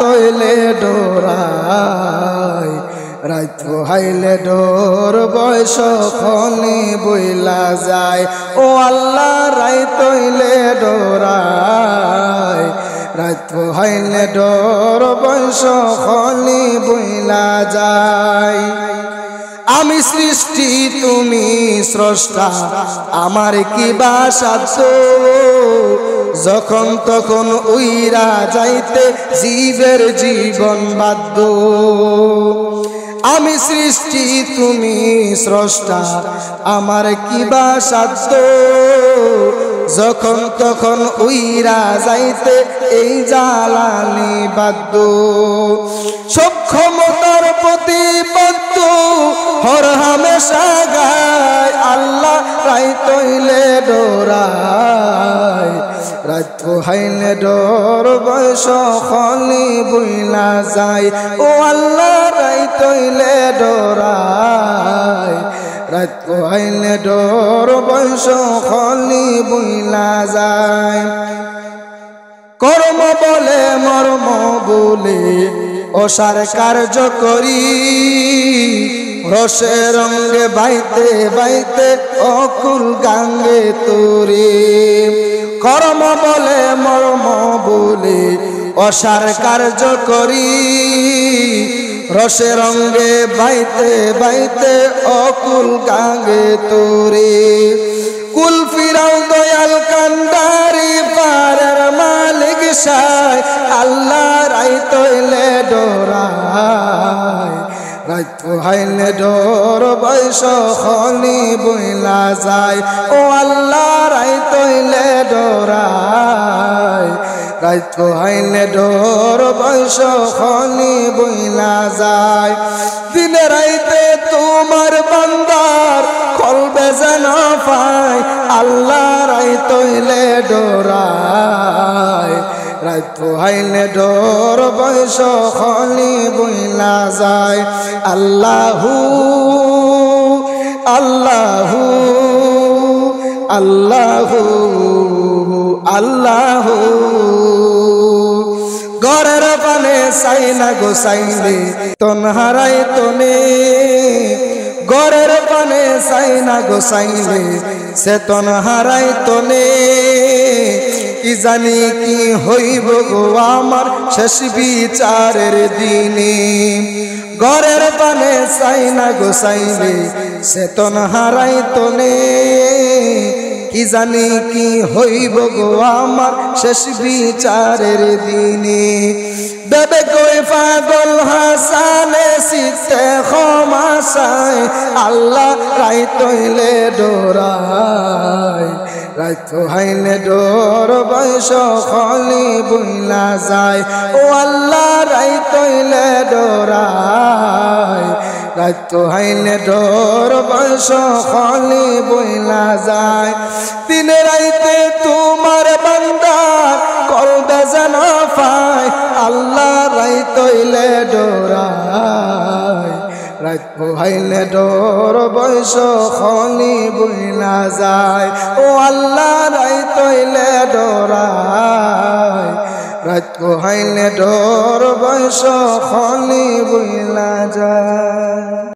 তৈলে ডোরায় রাত পোহাইলে ডোর বয়স খনি বইলা যায় ও আল্লাহ রাত তৈলে ডোরায় রাত পোহাইলে ডোর বয়স খনি বইলা যায় আমি সৃষ্টি তুমি স্রষ্টা আমার কি বা সাধ্য যখন তখন উইরা যাইতে জীবের জীবন বাধ্য আমি সৃষ্টি তুমি স্রষ্টা আমার কি বা সাধ্য যখন তখন উইরা যাইতে এই জালালি বাধ্য সব ক্ষমতার প্রতিপাদ্য হর হামেশা গায় আল্লাহ রাত তৈলে ডোরায় রাত পোহাইলে ডোর বয়স খনি বইলা যায় ও আল্লাহ রাত তৈলে ডোরায় রাত পোহাইলে ডোর বয়স খনি বইলা যায় কর্ম বলে মর্ম বলে অসার কার্য করি রসে রঙে বাইতে বাইতে অকুল গাঙ্গে তোরে কর্ম বলে মর্ম বলে অসার কার্য করি রসে রঙে বাইতে বাইতে অকুল গাঙ্গে তোরে কুল ফিরাও দয়াল কান্ডারি পারের মালিক সাই আল্লাহ রাত তৈলে ডোরায় রাত পোহাইলে ডোর বয়স খনি বইলা যায় ও আল্লাহ রাত তৈলে ডোরায় রাত পোহাইলে ডোর বয়স খনি বইলা যায় দিনে রাইতে তোমার বান্দার কলবে যেন পায় আল্লাহ রাত তৈলে ডোরায় রাত পোহাইলে ডোর বয়স খনি বইলা যায় আল্লাহু আল্লাহু আল্লাহু আল্লাহু ঘরের পানে চাই না গোসাইলে তনহারাই তনে ঘরের পানে চাই না গোসাইলে সে তনহারাই তনে কি জানি কি হইব গো আমার শেষ বিচারের দিনে ঘরের পানে চাই না গোসাইলে সে তনহারাই তনে কি জানি কি হইব গো আমার শেষ বিচারের দিনে বেবে কই পাগল হাসানে সিতে ক্ষমা চায় আল্লাহ রাত তৈলে ডোরায় রাত পোহাইলে ডোর বয়স খনি বইলা যায় ও আল্লাহ রাত তৈলে ডোরায় রাত পোহাইলে ডোর বয়স খনি বইলা যায় দিনে রাইতে তোমার বান্দার কলবে যেন পায় আল্লাহ রাত তৈলে ডোরায় রাত পোহাইলে ডোর বয়স খনি বইলা যায় ও আল্লাহ রাত তৈলে ডোরায় রাত পোহাইলে ডোর বয়স খনি বইলা যায়।